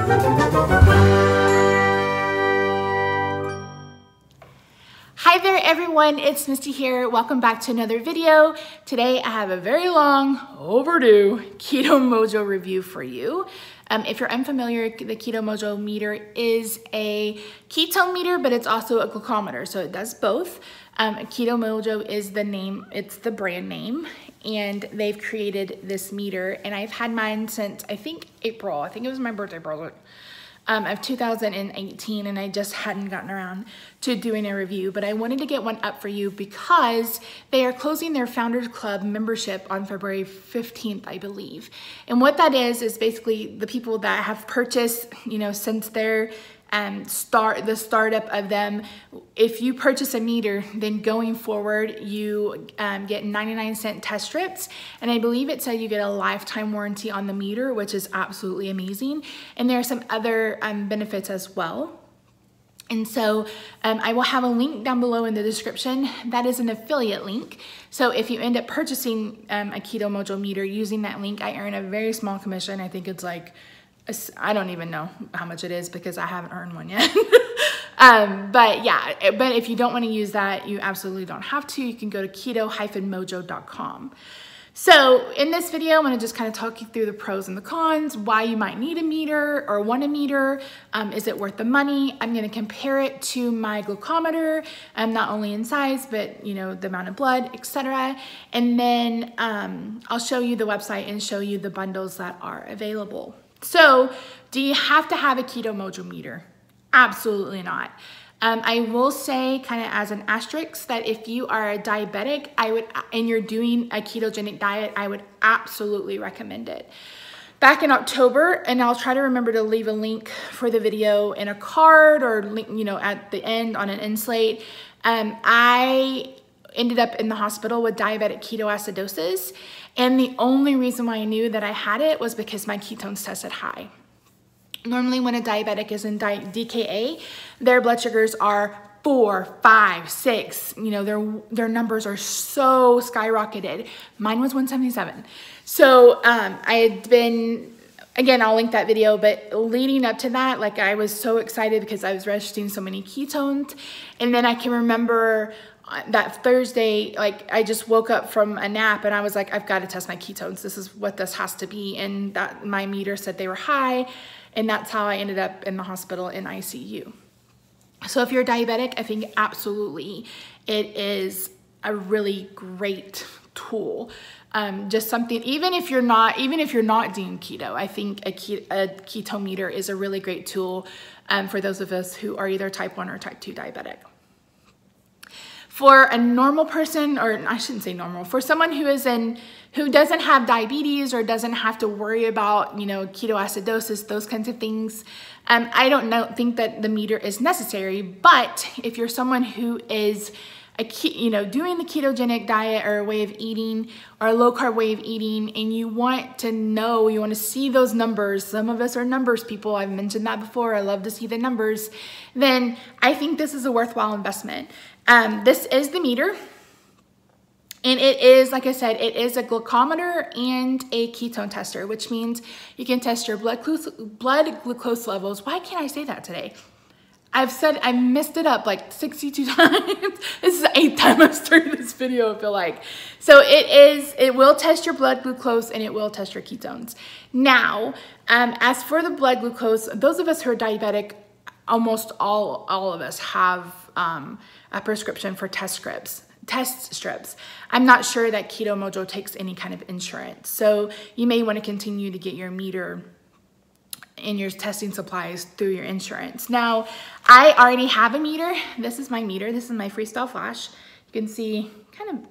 Hi there everyone, it's Misty here. Welcome back to another video. Today I have a very long, overdue Keto Mojo review for you. If you're unfamiliar, the Keto Mojo meter is a ketone meter, but it's also a glucometer, so it does both. Keto Mojo is the name, it's the brand name, and they've created this meter, and I've had mine since I think April. I think it was my birthday present. Of 2018, and I just hadn't gotten around to doing a review, but I wanted to get one up for you because they are closing their Founders Club membership on February 15th, I believe. And what that is basically the people that have purchased, since their the startup of them. If you purchase a meter, then going forward you get 99-cent test strips, and I believe it said you get a lifetime warranty on the meter, which is absolutely amazing. And there are some other benefits as well. And so I will have a link down below in the description. That is an affiliate link. So if you end up purchasing a Keto Mojo meter using that link, I earn a very small commission. I think it's like, I don't even know how much it is because I haven't earned one yet. But yeah, but if you don't want to use that, you absolutely don't have to. You can go to keto-mojo.com. So in this video, I'm going to just kind of talk you through the pros and the cons, why you might need a meter or want a meter. Is it worth the money? I'm going to compare it to my glucometer, not only in size, but the amount of blood, etc. And then I'll show you the website and show you the bundles that are available. So do you have to have a Keto Mojo meter? Absolutely not. I will say, kind of as an asterisk, that if you are a diabetic, and you're doing a ketogenic diet, I would absolutely recommend it. Back in October, and I'll try to remember to leave a link for the video in a card or link, at the end on an end slate. I ended up in the hospital with diabetic ketoacidosis, and the only reason why I knew that I had it was because my ketones tested high. Normally when a diabetic is in DKA, their blood sugars are 4, 5, 6, their numbers are so skyrocketed. Mine was 177. So I had been, again, I'll link that video, but leading up to that, like, I was so excited because I was registering so many ketones. And then I can remember that Thursday, like, I just woke up from a nap and I was like, I've got to test my ketones. This is what this has to be. And that my meter said they were high. And that's how I ended up in the hospital in ICU. So if you're diabetic, I think absolutely it is a really great tool. Just something, even if you're not doing keto, I think a keto meter is a really great tool for those of us who are either type 1 or type 2 diabetic. For a normal person, or I shouldn't say normal, for someone who doesn't have diabetes or doesn't have to worry about, ketoacidosis, those kinds of things, I don't think that the meter is necessary. But if you're someone who is doing the ketogenic diet or a way of eating or a low carb way of eating, and you want to see those numbers, some of us are numbers people, I've mentioned that before, I love to see the numbers, then I think this is a worthwhile investment. This is the meter, and it is, like I said, it is a glucometer and a ketone tester, which means you can test your blood glucose levels. Why can't I say that today? I messed it up like 62 times. This is the 8th time I've started this video, I feel like. So it will test your blood glucose and it will test your ketones. Now, as for the blood glucose, those of us who are diabetic, almost all of us have a prescription for test strips. I'm not sure that Keto Mojo takes any kind of insurance. So you may want to continue to get your meter and your testing supplies through your insurance. Now, I already have a meter. This is my meter. This is my Freestyle Flash. You can see kind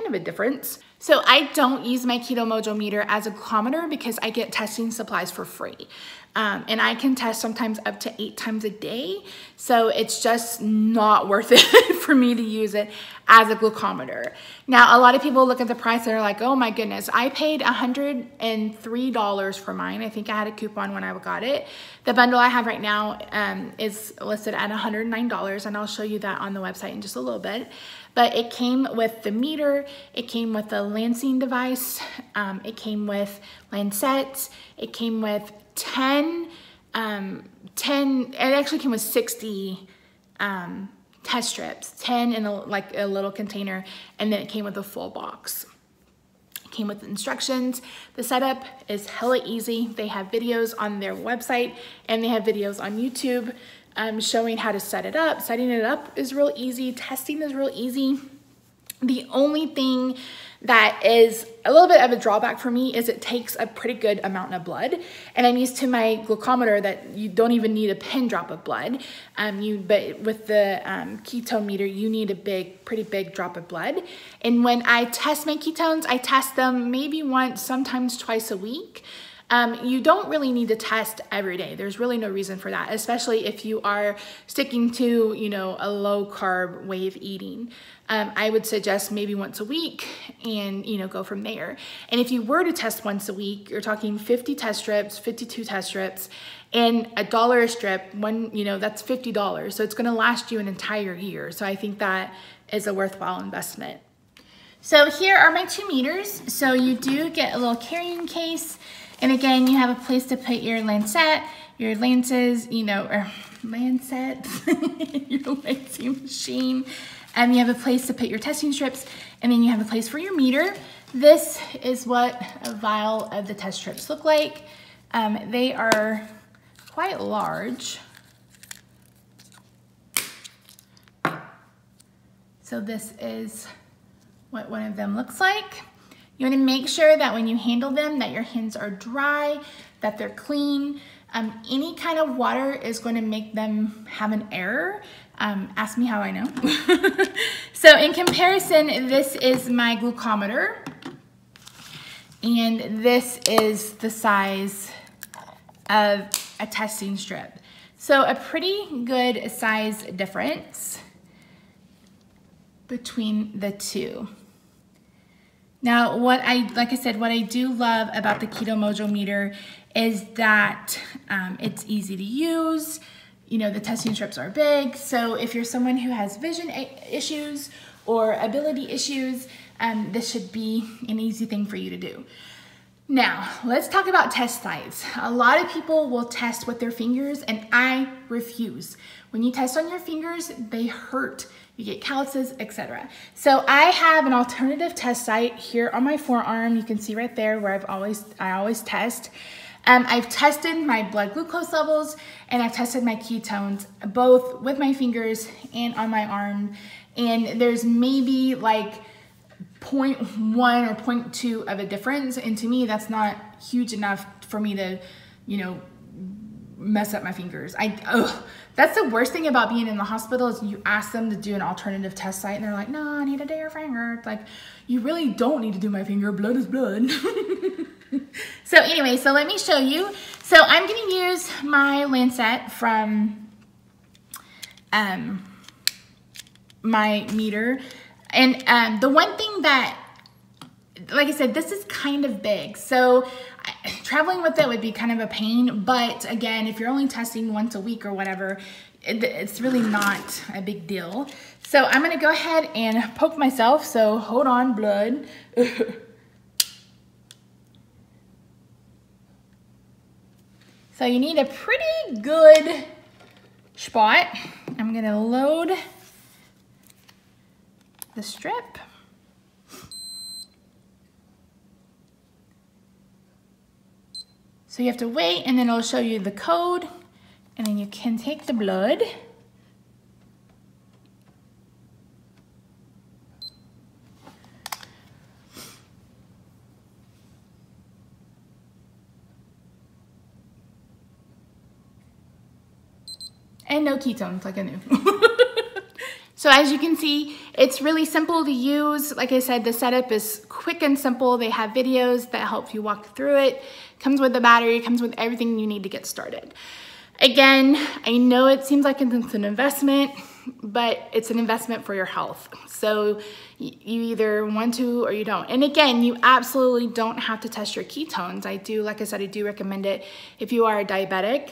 of a difference. So I don't use my Keto Mojo meter as a glucometer because I get testing supplies for free. And I can test sometimes up to 8 times a day. So it's just not worth it for me to use it as a glucometer. Now, a lot of people look at the price and are like, oh my goodness, I paid $103 for mine. I think I had a coupon when I got it. The bundle I have right now is listed at $109, and I'll show you that on the website in just a little bit. But it came with the meter, it came with the lancing device, it came with lancets, it came with 10 10, it actually came with 60 test strips, 10 in a little container, and then it came with a full box. It came with instructions. The setup is hella easy. They have videos on their website and they have videos on YouTube showing how to set it up. Setting it up is real easy. Testing is real easy. The only thing that is a little bit of a drawback for me is it takes a pretty good amount of blood, and I'm used to my glucometer that you don't even need a pin drop of blood. But with the ketone meter, you need a pretty big drop of blood. And when I test my ketones, I test them maybe once, sometimes twice a week. You don't really need to test every day. There's really no reason for that, especially if you are sticking to, you know, a low carb way of eating. I would suggest maybe once a week and, you know, go from there. And if you were to test once a week, you're talking 50 test strips, 52 test strips, and $1 a strip, you know, that's $50. So it's gonna last you an entire year. So I think that is a worthwhile investment. So here are my 2 meters. So you do get a little carrying case. And again, you have a place to put your lancet, your lances, you know, or lancet, your lancing machine. And you have a place to put your testing strips, and then you have a place for your meter. This is what a vial of the test strips look like. They are quite large. So this is what one of them looks like. You want to make sure that when you handle them that your hands are dry, that they're clean. Any kind of water is going to make them have an error. Ask me how I know. So in comparison, this is my glucometer, and this is the size of a testing strip. So a pretty good size difference between the two. Now, like I said, what I do love about the Keto Mojo meter is that it's easy to use. You know, the testing strips are big. So if you're someone who has vision issues or ability issues, this should be an easy thing for you to do. Now, let's talk about test sites. A lot of people will test with their fingers, and I refuse. When you test on your fingers, they hurt. You get calluses, etc. So I have an alternative test site here on my forearm. You can see right there where I always test. I've tested my blood glucose levels, and I've tested my ketones, both with my fingers and on my arm. And there's maybe like 0.1 or 0.2 of a difference. And to me, that's not huge enough for me to, you know, mess up my fingers. That's the worst thing about being in the hospital is you ask them to do an alternative test site and they're like, no, I need to do your finger. It's like, you really don't need to do my finger. Blood is blood. So anyway, so let me show you. So I'm going to use my lancet from my meter. And the one thing that, like I said, this is kind of big. So traveling with it would be kind of a pain, but again, if you're only testing once a week or whatever, it's really not a big deal. So I'm gonna go ahead and poke myself, so hold on, blood. So you need a pretty good spot. I'm gonna load the strip. So you have to wait, and then it'll show you the code, and then you can take the blood. And no ketones, like I knew. So as you can see, it's really simple to use. Like I said, the setup is quick and simple. They have videos that help you walk through it. Comes with the battery, comes with everything you need to get started. Again, I know it seems like it's an investment, but it's an investment for your health. So you either want to or you don't. And again, you absolutely don't have to test your ketones. Like I said, I do recommend it if you are a diabetic.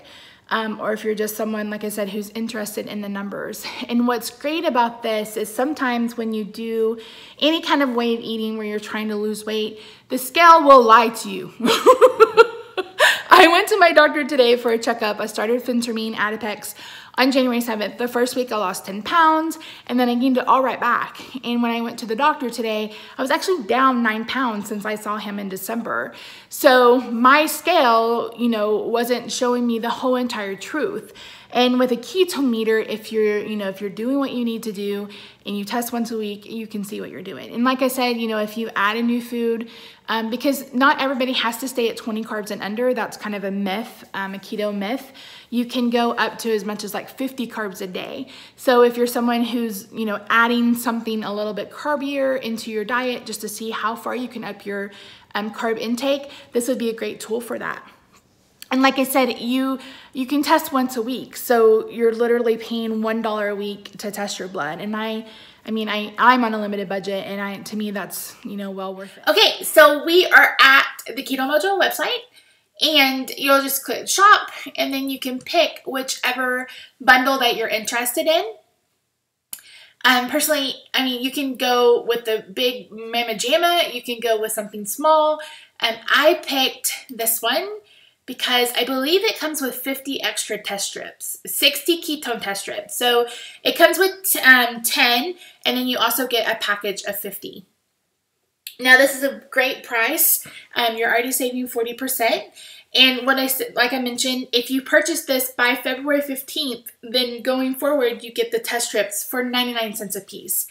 Or if you're just someone, like I said, who's interested in the numbers. And what's great about this is sometimes when you do any kind of way of eating where you're trying to lose weight, the scale will lie to you. I went to to my doctor today for a checkup. I started phentermine Adipex on January 7th. The first week I lost 10 pounds and then I gained it all right back. And when I went to the doctor today, I was actually down 9 pounds since I saw him in December. So my scale, you know, wasn't showing me the whole entire truth. And with a ketone meter, if you're, you know, if you're doing what you need to do and you test once a week, you can see what you're doing. And like I said, you know, if you add a new food, because not everybody has to stay at 20 carbs and under, that's kind of a myth, a keto myth. You can go up to as much as like 50 carbs a day. So if you're someone who's, you know, adding something a little bit carbier into your diet just to see how far you can up your carb intake, this would be a great tool for that. And like I said, you can test once a week. So you're literally paying $1 a week to test your blood. And I'm on a limited budget, and to me, that's, you know, well worth it. Okay, so we are at the Keto Mojo website, and you'll just click shop, and then you can pick whichever bundle that you're interested in. Personally, I mean, you can go with the big Mama Jamma, you can go with something small. I picked this one because I believe it comes with 50 extra test strips, 60 ketone test strips. So it comes with 10, and then you also get a package of 50. Now this is a great price. You're already saving 40%. And like I mentioned, if you purchase this by February 15th, then going forward, you get the test strips for 99 cents a piece.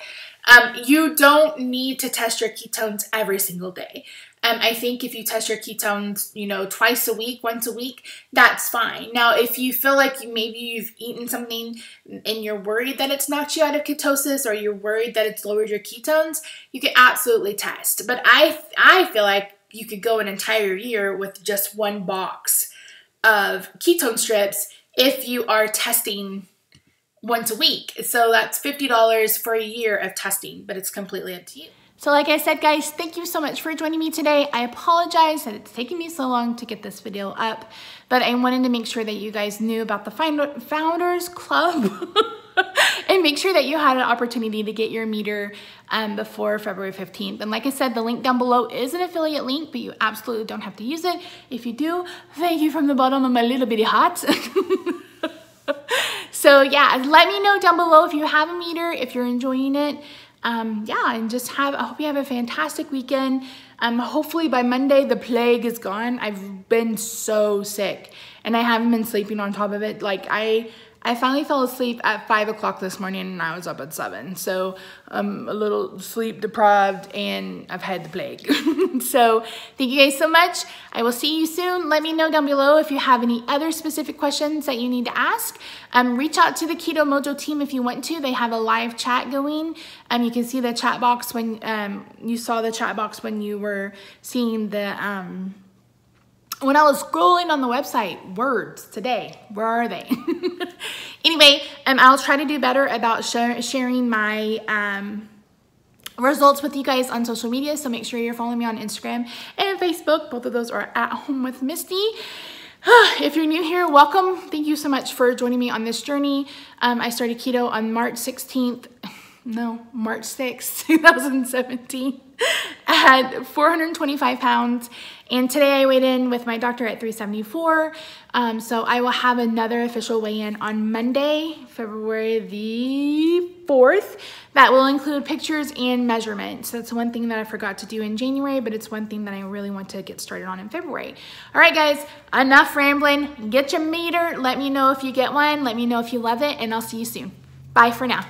You don't need to test your ketones every single day. I think if you test your ketones, you know, twice a week, once a week, that's fine. Now, if you feel like maybe you've eaten something and you're worried that it's knocked you out of ketosis, or you're worried that it's lowered your ketones, you can absolutely test. But I feel like you could go an entire year with just one box of ketone strips if you are testing once a week. So that's $50 for a year of testing, but it's completely up to you. So like I said, guys, thank you so much for joining me today. I apologize that it's taking me so long to get this video up, but I wanted to make sure that you guys knew about the Founders Club and make sure that you had an opportunity to get your meter before February 15th. And like I said, the link down below is an affiliate link, but you absolutely don't have to use it. If you do, thank you from the bottom of my little bitty heart. So yeah, let me know down below if you have a meter, if you're enjoying it. Yeah, and I hope you have a fantastic weekend. Hopefully by Monday, the plague is gone. I've been so sick, and I haven't been sleeping on top of it. Like I finally fell asleep at 5 o'clock this morning, and I was up at 7. So I'm a little sleep deprived, and I've had the plague. So thank you guys so much. I will see you soon. Let me know down below if you have any other specific questions that you need to ask. Reach out to the Keto Mojo team if you want to. They have a live chat going. You can see the chat box when you saw the chat box when you were seeing the when I was scrolling on the website. Words today, where are they? Anyway, I'll try to do better about sharing my results with you guys on social media. So make sure you're following me on Instagram and Facebook. Both of those are @HomewithMisty. If you're new here, welcome. Thank you so much for joining me on this journey. I started keto on March 6th, 2017. I had 425 pounds, and today I weighed in with my doctor at 374. So I will have another official weigh-in on Monday, February the 4th. That will include pictures and measurements. That's one thing that I forgot to do in January, but it's one thing that I really want to get started on in February. All right, guys, enough rambling. Get your meter. Let me know if you get one. Let me know if you love it, and I'll see you soon. Bye for now.